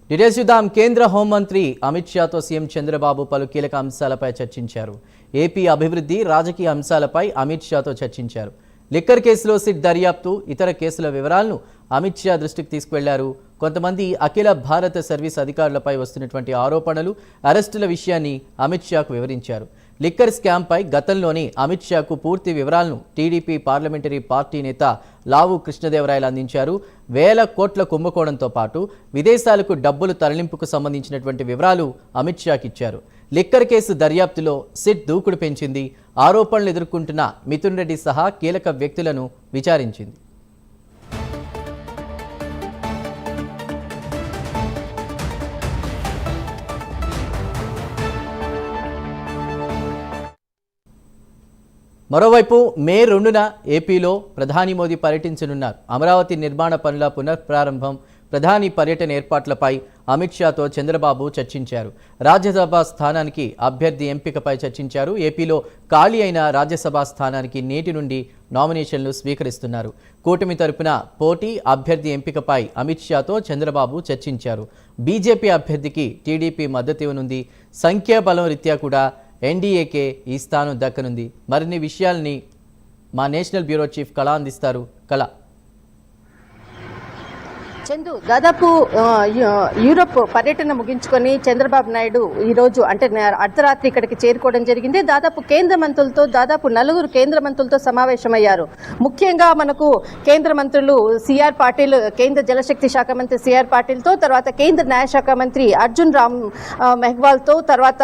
Details చూద్దాం. కేంద్ర హోంమంత్రి అమిత్ షాతో సీఎం చంద్రబాబు పలు కీలక అంశాలపై చర్చించారు. ఏపీ అభివృద్ధి, రాజకీయ అంశాలపై అమిత్ షాతో చర్చించారు. లిక్కర్ కేసులో సిట్ దర్యాప్తు, ఇతర కేసుల వివరాలను అమిత్ షా దృష్టికి తీసుకువెళ్లారు. కొంతమంది అఖిల భారత సర్వీస్ అధికారులపై వస్తున్నటువంటి ఆరోపణలు, అరెస్టుల విషయాన్ని అమిత్ షాకు వివరించారు. లిక్కర్ స్కామ్పై గతంలోనే అమిత్ షాకు పూర్తి వివరాలను టీడీపీ పార్లమెంటరీ పార్టీ నేత లావు కృష్ణదేవరాయలు అందించారు. వేల కోట్ల కుంభకోణంతో పాటు విదేశాలకు డబ్బులు తరలింపుకు సంబంధించినటువంటి వివరాలు అమిత్ షాకి ఇచ్చారు. లిక్కర్ కేసు దర్యాప్తులో సిట్ దూకుడు పెంచింది. ఆరోపణలు ఎదుర్కొంటున్న మిథున్ రెడ్డి సహా కీలక వ్యక్తులను విచారించింది. మరోవైపు మే 2న ఏపీలో ప్రధాని మోదీ పర్యటించనున్నారు. అమరావతి నిర్మాణ పనుల పునఃప్రారంభం, ప్రధాని పర్యటన ఏర్పాట్లపై అమిత్ షాతో చంద్రబాబు చర్చించారు. రాజ్యసభ స్థానానికి అభ్యర్థి ఎంపికపై చర్చించారు. ఏపీలో ఖాళీ అయిన రాజ్యసభ స్థానానికి నేటి నుండి నామినేషన్లు స్వీకరిస్తున్నారు. కూటమి తరపున పోటీ అభ్యర్థి ఎంపికపై అమిత్ షాతో చంద్రబాబు చర్చించారు. బీజేపీ అభ్యర్థికి టీడీపీ మద్దతు ఇవ్వనుంది. సంఖ్యాబలం రీత్యా కూడా ఎన్డీఏకే ఈ స్థానం దక్కనుంది. మరిన్ని విషయాల్ని మా నేషనల్ బ్యూరో చీఫ్ కళ అందిస్తారు. కళ. చందు, దాదాపు యూరోప్ పర్యటన ముగించుకొని చంద్రబాబు నాయుడు ఈరోజు అంటే అర్ధరాత్రి ఇక్కడికి చేరుకోవడం జరిగింది. దాదాపు దాదాపు 4 కేంద్ర మంత్రులతో సమావేశమయ్యారు. ముఖ్యంగా మనకు కేంద్ర మంత్రులు సిఆర్ పాటిల్, కేంద్ర జలశక్తి శాఖ మంత్రి సిఆర్ పాటిల్తో, తర్వాత కేంద్ర న్యాయశాఖ మంత్రి అర్జున్ రామ్ మెహ్వాల్తో, తర్వాత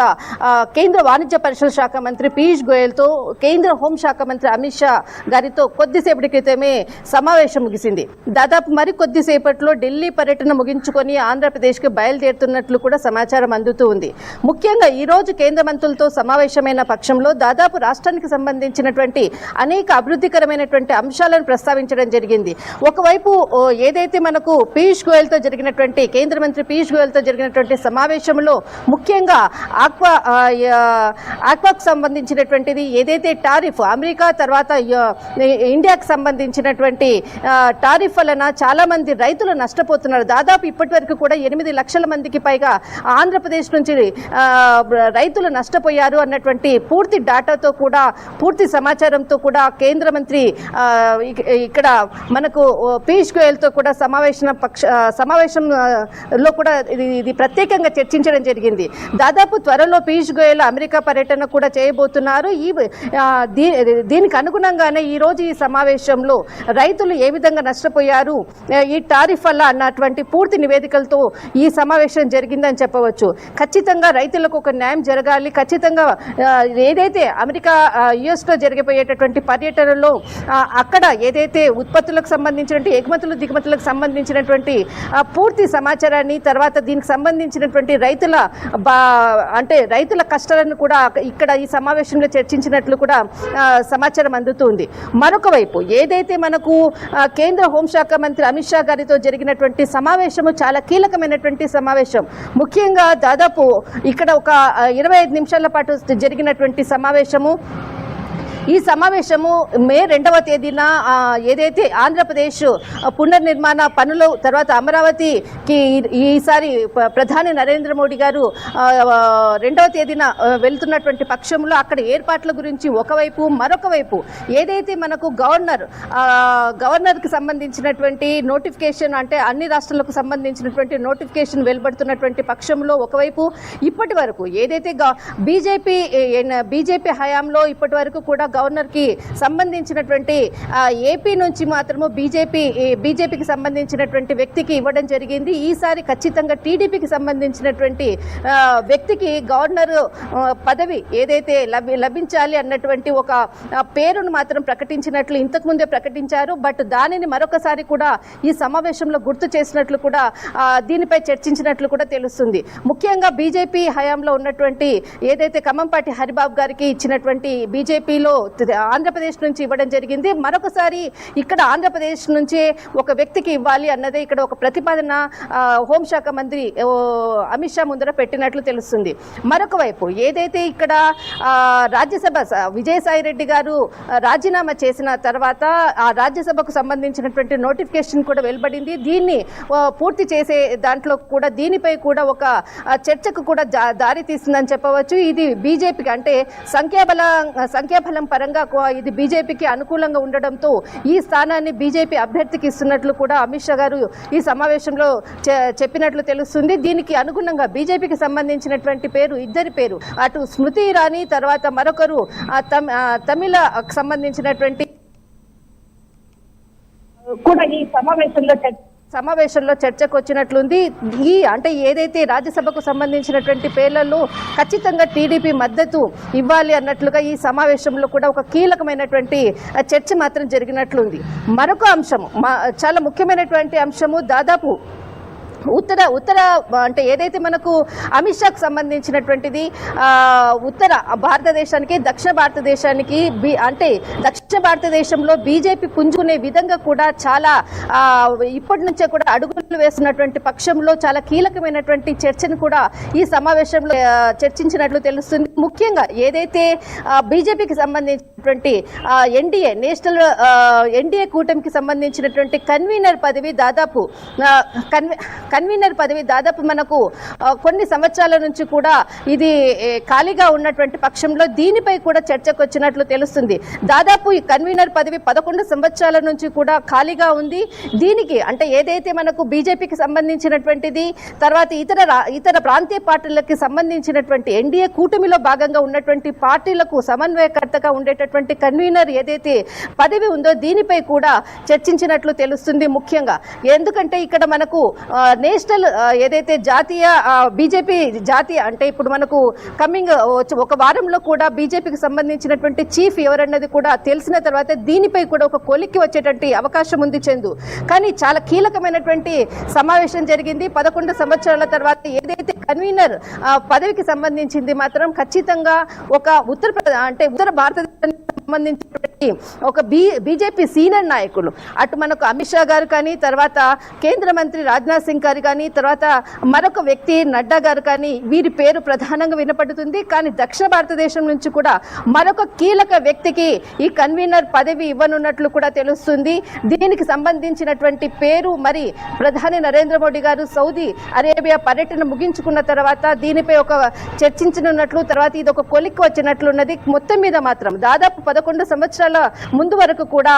కేంద్ర వాణిజ్య పరిశ్రమల శాఖ మంత్రి పీయూష్ గోయల్తో, కేంద్ర హోంశాఖ మంత్రి అమిత్ షా గారితో కొద్దిసేపటి క్రితమే సమావేశం ముగిసింది. దాదాపు మరి కొద్దిసేపట్లో ఢిల్లీ పర్యటన ముగించుకొని ఆంధ్రప్రదేశ్కి బయలుదేరుతున్నట్లు కూడా సమాచారం అందుతూ ఉంది. ముఖ్యంగా ఈ రోజు కేంద్ర మంత్రులతో సమావేశమైన పక్షంలో దాదాపు రాష్ట్రానికి సంబంధించినటువంటి అనేక అభివృద్ధికరమైనటువంటి అంశాలను ప్రస్తావించడం జరిగింది. ఒకవైపు ఏదైతే మనకు పీయూష్ గోయల్తో జరిగినటువంటి కేంద్ర మంత్రి పీయూష్ గోయల్తో జరిగినటువంటి సమావేశంలో ముఖ్యంగా ఆక్వాకు సంబంధించినటువంటిది ఏదైతే టారిఫ్ అమెరికా తర్వాత ఇండియాకు సంబంధించినటువంటి టారిఫ్ వలన చాలా మంది రైతులు నష్టపోతున్నారు. దాదాపు ఇప్పటి వరకు కూడా 8 లక్షల మందికి పైగా ఆంధ్రప్రదేశ్ నుంచి రైతులు నష్టపోయారు అన్నటువంటి పూర్తి డాటాతో కూడా, పూర్తి సమాచారంతో కూడా కేంద్ర మంత్రి ఇక్కడ మనకు పీయూష్ గోయల్తో కూడా సమావేశంలో కూడా ఇది ప్రత్యేకంగా చర్చించడం జరిగింది. దాదాపు త్వరలో పీయూష్ గోయల్ అమెరికా పర్యటన కూడా చేయబోతున్నారు. దీనికి అనుగుణంగానే ఈ రోజు ఈ సమావేశంలో రైతులు ఏ విధంగా నష్టపోయారు ఈ టారిఫ్ వల్ల అన్నటువంటి పూర్తి నివేదికలతో ఈ సమావేశం జరిగిందని చెప్పవచ్చు. ఖచ్చితంగా రైతులకు ఒక న్యాయం జరగాలి. ఖచ్చితంగా ఏదైతే అమెరికా యుఎస్లో జరిగిపోయేటటువంటి పర్యటనలో అక్కడ ఏదైతే ఉత్పత్తులకు సంబంధించినటువంటి ఎగుమతులు దిగుమతులకు సంబంధించినటువంటి పూర్తి సమాచారాన్ని, తర్వాత దీనికి సంబంధించినటువంటి రైతుల కష్టాలను కూడా ఇక్కడ ఈ సమావేశంలో చర్చించినట్లు కూడా సమాచారం అందుతుంది. మరొక వైపు ఏదైతే మనకు కేంద్ర హోంశాఖ మంత్రి అమిత్ షా గారితో జరిగినటువంటి సమావేశము చాలా కీలకమైనటువంటి సమావేశం. ముఖ్యంగా దాదాపు ఇక్కడ ఒక 25 నిమిషాల పాటు జరిగినటువంటి సమావేశము. ఈ సమావేశము మే 2వ తేదీన ఏదైతే ఆంధ్రప్రదేశ్ పునర్నిర్మాణ పనులు, తర్వాత అమరావతికి ఈసారి ప్రధాని నరేంద్ర మోడీ గారు 2వ తేదీన వెళ్తున్నటువంటి పక్షంలో అక్కడ ఏర్పాట్ల గురించి ఒకవైపు, మరొక వైపు ఏదైతే మనకు గవర్నర్కి సంబంధించినటువంటి నోటిఫికేషన్, అంటే అన్ని రాష్ట్రాలకు సంబంధించినటువంటి నోటిఫికేషన్ వెలువడుతున్నటువంటి పక్షంలో ఒకవైపు ఇప్పటి వరకు ఏదైతే బీజేపీ హయాంలో ఇప్పటి వరకు కూడా గవర్నర్కి సంబంధించినటువంటి ఏపీ నుంచి మాత్రము బీజేపీకి సంబంధించినటువంటి వ్యక్తికి ఇవ్వడం జరిగింది. ఈసారి ఖచ్చితంగా టీడీపీకి సంబంధించినటువంటి వ్యక్తికి గవర్నర్ పదవి ఏదైతే లభించాలి అన్నటువంటి ఒక పేరును మాత్రం ప్రకటించినట్లు ఇంతకుముందే ప్రకటించారు. బట్ దానిని మరొకసారి కూడా ఈ సమావేశంలో గుర్తు చేసినట్లు కూడా, దీనిపై చర్చించినట్లు కూడా తెలుస్తుంది. ముఖ్యంగా బీజేపీ హయాంలో ఉన్నటువంటి ఏదైతే ఖమ్మంపాటి హరిబాబు గారికి ఇచ్చినటువంటి బీజేపీలో ఆంధ్రప్రదేశ్ నుంచి ఇవ్వడం జరిగింది. మరొకసారి ఇక్కడ ఆంధ్రప్రదేశ్ నుంచి ఒక వ్యక్తికి ఇవ్వాలి అన్నదే ఇక్కడ ఒక ప్రతిపాదన హోంశాఖ మంత్రి అమిత్ షా ముందర పెట్టినట్లు తెలుస్తుంది. మరొక వైపు ఏదైతే ఇక్కడ రాజ్యసభ విజయసాయి రెడ్డి గారు రాజీనామా చేసిన తర్వాత ఆ రాజ్యసభకు సంబంధించినటువంటి నోటిఫికేషన్ కూడా వెలువడింది. దీన్ని పూర్తి చేసే దాంట్లో కూడా దీనిపై కూడా ఒక చర్చకు కూడా దారి తీస్తుందని చెప్పవచ్చు. ఇది బీజేపీకి అంటే సంఖ్యాబలం పరంగా ఇది బీజేపీకి అనుకూలంగా ఉండడంతో ఈ స్థానాన్ని బీజేపీ అభ్యర్థికి ఇస్తున్నట్లు కూడా అమిత్ షా గారు ఈ సమావేశంలో చెప్పినట్లు తెలుస్తుంది. దీనికి అనుగుణంగా బీజేపీకి సంబంధించినటువంటి ఇద్దరి పేరు అటు స్మృతి ఇరానీ తర్వాత మరొకరు తమిళకు సంబంధించినటువంటి కూడా ఈ సమావేశంలో చర్చకు వచ్చినట్లుంది. అంటే ఏదైతే రాజ్యసభకు సంబంధించినటువంటి పేర్లలో ఖచ్చితంగా టీడీపీ మద్దతు ఇవ్వాలి అన్నట్లుగా ఈ సమావేశంలో కూడా ఒక కీలకమైనటువంటి చర్చ మాత్రం జరిగినట్లుంది. మరొక అంశము చాలా ముఖ్యమైనటువంటి అంశము దాదాపు ఉత్తర అంటే ఏదైతే మనకు అమిత్ షాకు సంబంధించినటువంటిది ఉత్తర భారతదేశానికి దక్షిణ భారతదేశానికి అంటే దక్షిణ భారతదేశంలో బీజేపీ పుంజుకునే విధంగా కూడా చాలా ఇప్పటి నుంచే కూడా అడుగులు వేస్తున్నటువంటి పక్షంలో చాలా కీలకమైనటువంటి చర్చను కూడా ఈ సమావేశంలో చర్చించినట్లు తెలుస్తుంది. ముఖ్యంగా ఏదైతే బీజేపీకి సంబంధించినటువంటి ఎన్డీఏ కూటమికి సంబంధించినటువంటి కన్వీనర్ పదవి దాదాపు మనకు కొన్ని సంవత్సరాల నుంచి కూడా ఇది ఖాళీగా ఉన్నటువంటి పక్షంలో దీనిపై కూడా చర్చకు వచ్చినట్లు తెలుస్తుంది. దాదాపు ఈ కన్వీనర్ పదవి 11 సంవత్సరాల నుంచి కూడా ఖాళీగా ఉంది. దీనికి అంటే ఏదైతే మనకు బీజేపీకి సంబంధించినటువంటిది తర్వాత ఇతర ప్రాంతీయ పార్టీలకు సంబంధించినటువంటి ఎన్డీఏ కూటమిలో భాగంగా ఉన్నటువంటి పార్టీలకు సమన్వయకర్తగా ఉండేటటువంటి కన్వీనర్ ఏదైతే పదవి ఉందో దీనిపై కూడా చర్చించినట్లు తెలుస్తుంది. ముఖ్యంగా ఎందుకంటే ఇక్కడ మనకు నేషనల్ ఏదైతే బీజేపీ జాతీయ అంటే ఇప్పుడు మనకు ఒక వారంలో కూడా బీజేపీకి సంబంధించినటువంటి చీఫ్ ఎవరన్నది కూడా తెలిసిన తర్వాత దీనిపై కూడా ఒక కొలిక్కి వచ్చేటువంటి అవకాశం ఉంది చందు. కానీ చాలా కీలకమైనటువంటి సమావేశం జరిగింది. 11 సంవత్సరాల తర్వాత ఏదైతే కన్వీనర్ పదవికి సంబంధించింది మాత్రం ఖచ్చితంగా ఒక ఉత్తర భారతదేశానికి సంబంధించినటువంటి ఒక బీజేపీ సీనియర్ నాయకులు అటు మనకు అమిత్ షా గారు కానీ తర్వాత కేంద్ర మంత్రి రాజ్నాథ్ సింగ్ గారు కానీ తర్వాత మరొక వ్యక్తి నడ్డా గారు కానీ వీరి పేరు ప్రధానంగా వినపడుతుంది. కానీ దక్షిణ భారతదేశం నుంచి కూడా మరొక కీలక వ్యక్తికి ఈ కన్వీనర్ పదవి ఇవ్వనున్నట్లు కూడా తెలుస్తుంది. దీనికి సంబంధించినటువంటి పేరు మరి ప్రధాని నరేంద్ర మోడీ గారు సౌదీ అరేబియా పర్యటన ముగించుకున్న తర్వాత దీనిపై ఒక చర్చించనున్నట్లు తర్వాత ఇది ఒక కొలిక్కి వచ్చినట్లున్నది. మొత్తం మీద మాత్రం దాదాపు 11 సంవత్సరాల ముందు వరకు కూడా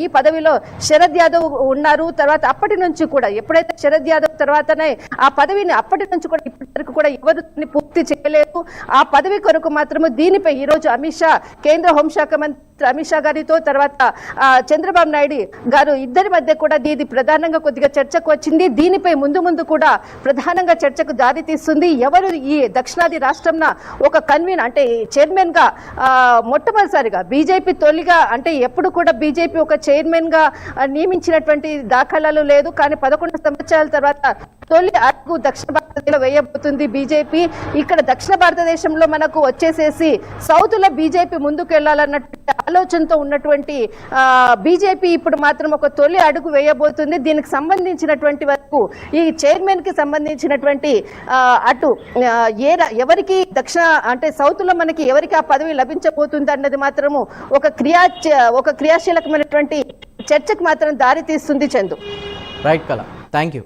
ఈ పదవిలో శరద్ యాదవ్ ఉన్నారు. తర్వాత అప్పటి నుంచి కూడా ఎప్పుడైతే శరద్ యాదవ్ తర్వాతనే ఆ పదవిని అప్పటి నుంచి కూడా ఇప్పటి వరకు కూడా ఎవరు పూర్తి చేయలేదు. ఆ పదవి కొరకు మాత్రము దీనిపై ఈ రోజు అమిత్ షా కేంద్ర హోంశాఖ మంత్రి అమిత్ షా గారితో తర్వాత చంద్రబాబు నాయుడు గారు ఇద్దరి మధ్య కూడా ఇది ప్రధానంగా కొద్దిగా చర్చకు వచ్చింది. దీనిపై ముందు కూడా ప్రధానంగా చర్చకు దారి తీస్తుంది. ఎవరు ఈ దక్షిణాది రాష్ట్రంలో ఒక కన్వీనర్ అంటే చైర్మన్ గా మొట్టమొదటిసారిగా బీజేపీ తొలిగా అంటే ఎప్పుడు కూడా బీజేపీ ఒక చైర్మన్ గా నియమించినటువంటి దాఖలాలు లేదు. కానీ 11 సంవత్సరాల తర్వాత తొలి అడుగు దక్షిణ భారతదేశంలో వేయబోతుంది బీజేపీ. ఇక్కడ దక్షిణ భారతదేశంలో మనకు వచ్చేసేసి సౌత్ లో బీజేపీ ముందుకు వెళ్లాలన్నటువంటి ఆలోచనతో ఉన్నటువంటి బీజేపీ ఇప్పుడు మాత్రం ఒక తొలి అడుగు వేయబోతుంది. దీనికి సంబంధించినటువంటి వరకు ఈ చైర్మన్ కి సంబంధించినటువంటి అటు ఎవరికి దక్షిణ అంటే సౌత్ లో మనకి ఎవరికి ఆ పదవి లభించబోతుంది అన్నది మాత్రము ఒక క్రియాశీలకమైనటువంటి చర్చకు మాత్రం దారి తీస్తుంది చందు. రైట్ కళ, థ్యాంక్ యూ.